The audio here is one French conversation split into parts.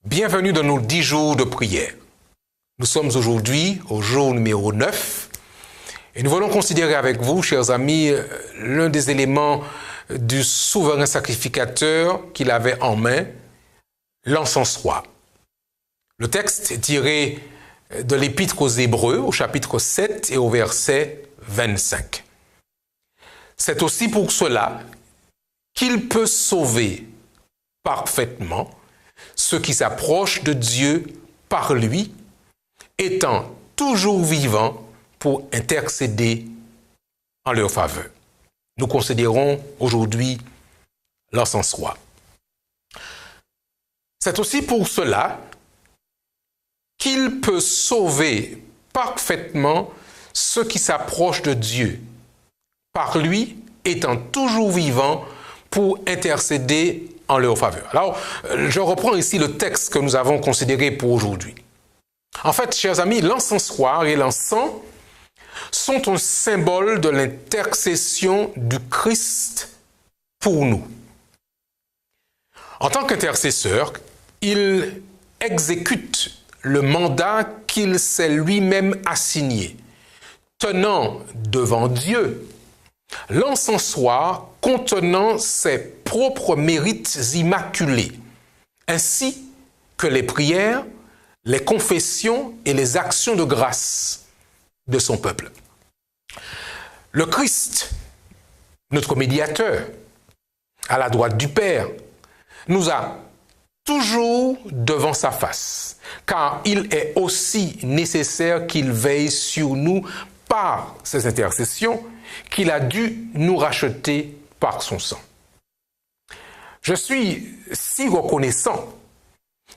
Bienvenue dans nos 10 jours de prière. Nous sommes aujourd'hui au jour numéro 9 et nous voulons considérer avec vous, chers amis, l'un des éléments du souverain sacrificateur qu'il avait en main, l'encensoir. Le texte est tiré de l'Épître aux Hébreux au chapitre 7 et au verset 25. C'est aussi pour cela qu'il peut sauver parfaitement ceux qui s'approchent de Dieu par lui, étant toujours vivants pour intercéder en leur faveur. Nous considérons aujourd'hui l'encensoir. C'est aussi pour cela qu'il peut sauver parfaitement ceux qui s'approchent de Dieu, par lui étant toujours vivant pour intercéder en leur faveur. Alors, je reprends ici le texte que nous avons considéré pour aujourd'hui. En fait, chers amis, l'encensoir et l'encens sont un symbole de l'intercession du Christ pour nous. En tant qu'intercesseur, il exécute le mandat qu'il s'est lui-même assigné, tenant devant Dieu l'encensoir contenant ses propres mérites immaculés, ainsi que les prières, les confessions et les actions de grâce de son peuple. Le Christ, notre médiateur, à la droite du Père, nous a toujours devant sa face, car il est aussi nécessaire qu'il veille sur nous par ses intercessions, qu'il a dû nous racheter par son sang. Je suis si reconnaissant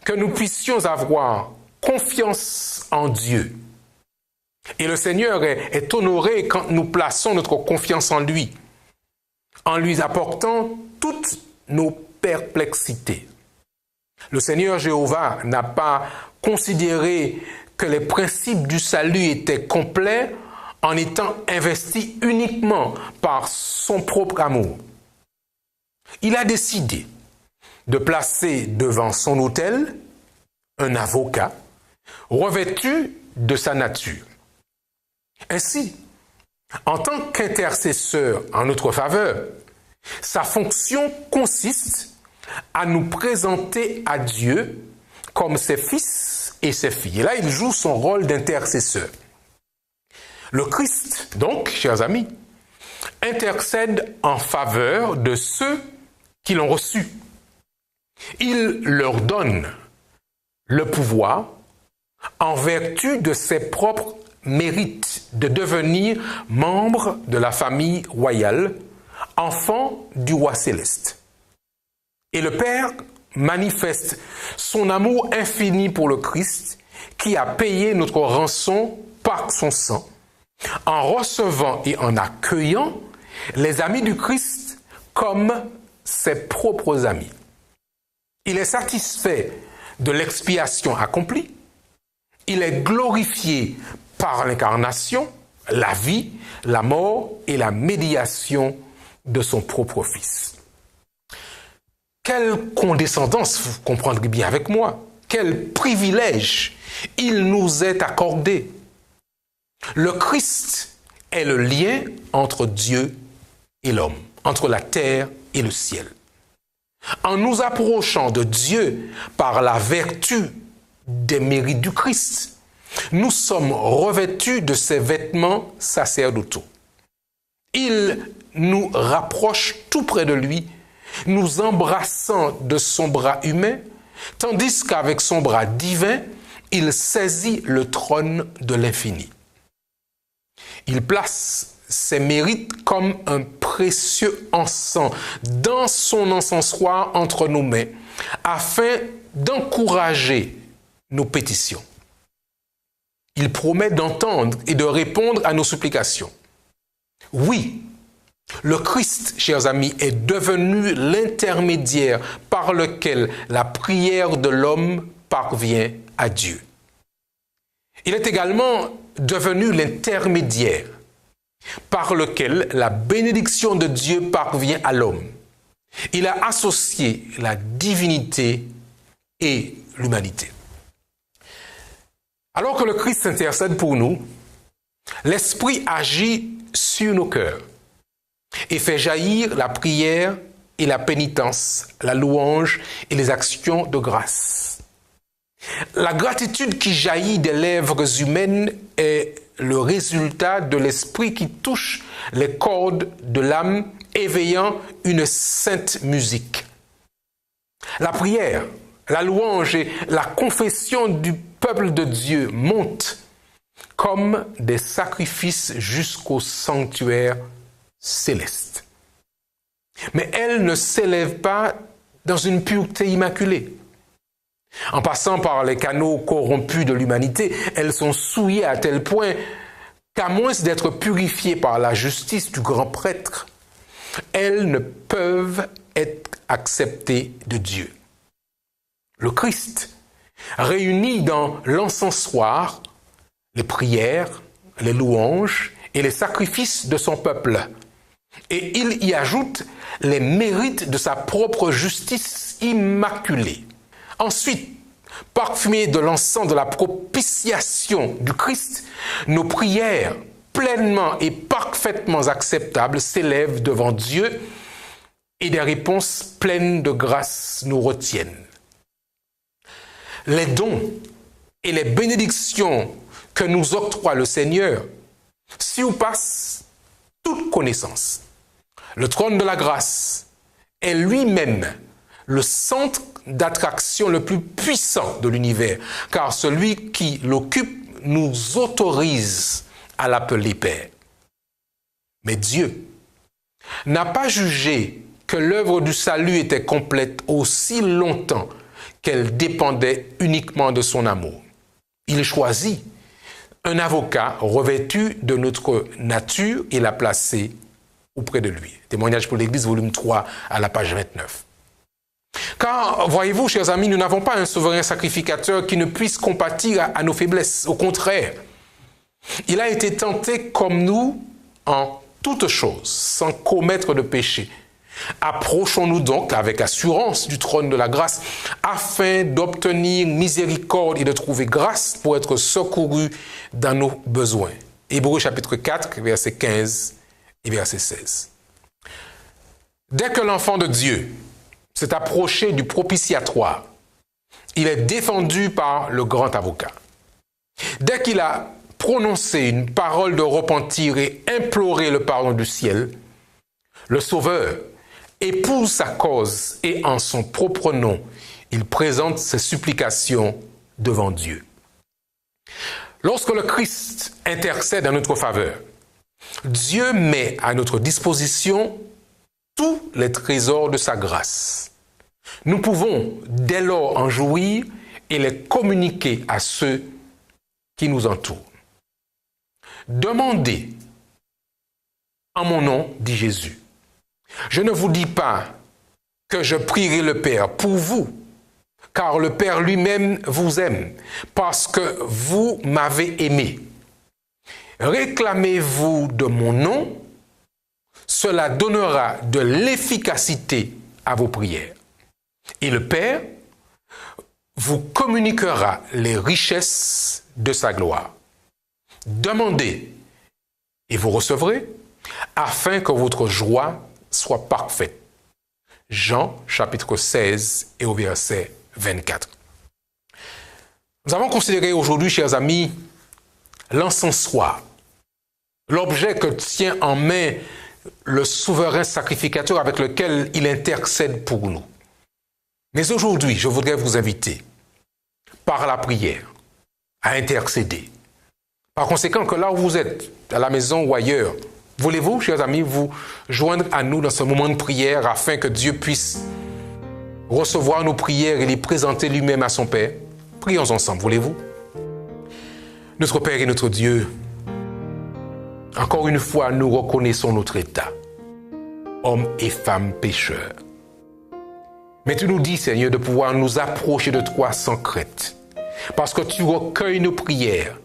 que nous puissions avoir confiance en Dieu. Et le Seigneur est honoré quand nous plaçons notre confiance en lui apportant toutes nos perplexités. Le Seigneur Jéhovah n'a pas considéré que les principes du salut étaient complets en étant investi uniquement par son propre amour. Il a décidé de placer devant son autel un avocat revêtu de sa nature. Ainsi, en tant qu'intercesseur en notre faveur, sa fonction consiste à nous présenter à Dieu comme ses fils et ses filles. Et là, il joue son rôle d'intercesseur. Le Christ, donc, chers amis, intercède en faveur de ceux qui l'ont reçu. Il leur donne le pouvoir, en vertu de ses propres mérites, de devenir membre de la famille royale, enfant du roi céleste. Et le Père manifeste son amour infini pour le Christ, qui a payé notre rançon par son sang, en recevant et en accueillant les amis du Christ comme ses propres amis. Il est satisfait de l'expiation accomplie. Il est glorifié par l'incarnation, la vie, la mort et la médiation de son propre Fils. Quelle condescendance, vous comprendrez bien avec moi, quel privilège il nous est accordé. Le Christ est le lien entre Dieu et l'homme, entre la terre et le ciel. En nous approchant de Dieu par la vertu des mérites du Christ, nous sommes revêtus de ses vêtements sacerdotaux. Il nous rapproche tout près de lui, nous embrassant de son bras humain, tandis qu'avec son bras divin, il saisit le trône de l'infini. Il place ses mérites comme un précieux encens dans son encensoir entre nos mains, afin d'encourager nos pétitions. Il promet d'entendre et de répondre à nos supplications. Oui, le Christ, chers amis, est devenu l'intermédiaire par lequel la prière de l'homme parvient à Dieu. Il est également devenu l'intermédiaire par lequel la bénédiction de Dieu parvient à l'homme. Il a associé la divinité et l'humanité. Alors que le Christ intercède pour nous, l'Esprit agit sur nos cœurs et fait jaillir la prière et la pénitence, la louange et les actions de grâce. La gratitude qui jaillit des lèvres humaines est le résultat de l'esprit qui touche les cordes de l'âme, éveillant une sainte musique. La prière, la louange et la confession du peuple de Dieu montent comme des sacrifices jusqu'au sanctuaire céleste. Mais elles ne s'élèvent pas dans une pureté immaculée. En passant par les canaux corrompus de l'humanité, elles sont souillées à tel point qu'à moins d'être purifiées par la justice du grand prêtre, elles ne peuvent être acceptées de Dieu. Le Christ réunit dans l'encensoir les prières, les louanges et les sacrifices de son peuple. Et il y ajoute les mérites de sa propre justice immaculée. Ensuite, parfumés de l'encens de la propitiation du Christ, nos prières pleinement et parfaitement acceptables s'élèvent devant Dieu et des réponses pleines de grâce nous retiennent. Les dons et les bénédictions que nous octroie le Seigneur surpassent toute connaissance. Le trône de la grâce est lui-même le centre d'attraction le plus puissant de l'univers, car celui qui l'occupe nous autorise à l'appeler Père. Mais Dieu n'a pas jugé que l'œuvre du salut était complète aussi longtemps qu'elle dépendait uniquement de son amour. Il choisit un avocat revêtu de notre nature et l'a placé auprès de lui. Témoignage pour l'Église, volume 3, à la page 29. Car, voyez-vous, chers amis, nous n'avons pas un souverain sacrificateur qui ne puisse compatir à nos faiblesses. Au contraire, il a été tenté comme nous en toutes choses, sans commettre de péché. Approchons-nous donc avec assurance du trône de la grâce, afin d'obtenir miséricorde et de trouver grâce pour être secourus dans nos besoins. Hébreux chapitre 4, verset 15 et verset 16. Dès que l'enfant de Dieu s'est approché du propitiatoire, il est défendu par le grand avocat. Dès qu'il a prononcé une parole de repentir et imploré le pardon du ciel, le Sauveur épouse sa cause et en son propre nom, il présente ses supplications devant Dieu. Lorsque le Christ intercède en notre faveur, Dieu met à notre disposition tous les trésors de sa grâce. Nous pouvons dès lors en jouir et les communiquer à ceux qui nous entourent. Demandez en mon nom, dit Jésus. Je ne vous dis pas que je prierai le Père pour vous, car le Père lui-même vous aime, parce que vous m'avez aimé. Réclamez-vous de mon nom, cela donnera de l'efficacité à vos prières. Et le Père vous communiquera les richesses de sa gloire. Demandez et vous recevrez, afin que votre joie soit parfaite. Jean chapitre 16 et au verset 24. Nous avons considéré aujourd'hui, chers amis, l'encensoir, l'objet que tient en main le souverain sacrificateur avec lequel il intercède pour nous. Mais aujourd'hui, je voudrais vous inviter, par la prière, à intercéder. Par conséquent, que là où vous êtes, à la maison ou ailleurs, voulez-vous, chers amis, vous joindre à nous dans ce moment de prière afin que Dieu puisse recevoir nos prières et les présenter lui-même à son Père? Prions ensemble, voulez-vous? Notre Père et notre Dieu, encore une fois, nous reconnaissons notre état, hommes et femmes pécheurs. Mais tu nous dis, Seigneur, de pouvoir nous approcher de toi sans crainte, parce que tu recueilles nos prières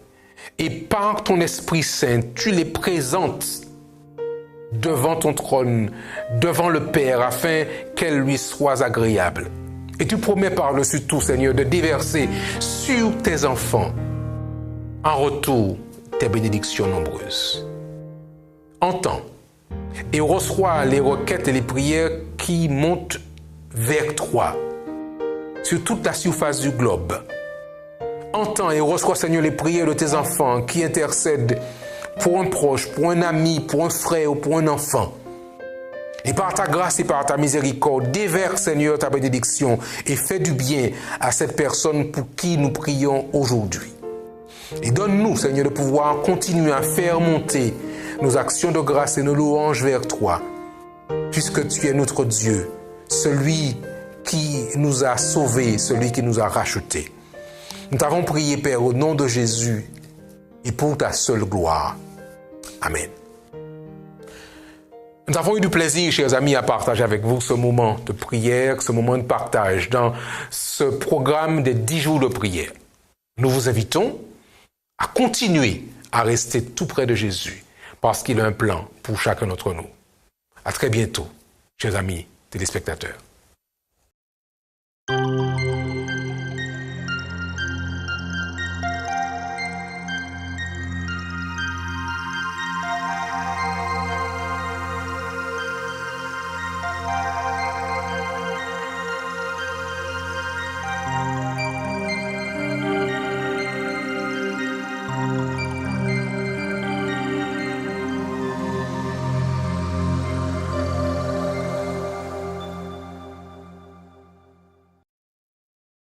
et par ton Esprit Saint, tu les présentes devant ton trône, devant le Père, afin qu'elles lui soient agréables. Et tu promets par-dessus tout, Seigneur, de déverser sur tes enfants, en retour, tes bénédictions nombreuses. Entends et reçois les requêtes et les prières qui montent vers toi, sur toute la surface du globe. Entends et reçois, Seigneur, les prières de tes enfants qui intercèdent pour un proche, pour un ami, pour un frère ou pour un enfant. Et par ta grâce et par ta miséricorde, déverse, Seigneur, ta bénédiction et fais du bien à cette personne pour qui nous prions aujourd'hui. Et donne-nous, Seigneur, de pouvoir continuer à faire monter nos actions de grâce et nos louanges vers toi, puisque tu es notre Dieu, celui qui nous a sauvés, celui qui nous a rachetés. Nous t'avons prié, Père, au nom de Jésus et pour ta seule gloire. Amen. Nous avons eu du plaisir, chers amis, à partager avec vous ce moment de prière, ce moment de partage dans ce programme des 10 jours de prière. Nous vous invitons à continuer à rester tout près de Jésus parce qu'il a un plan pour chacun d'entre nous. À très bientôt, chers amis téléspectateurs.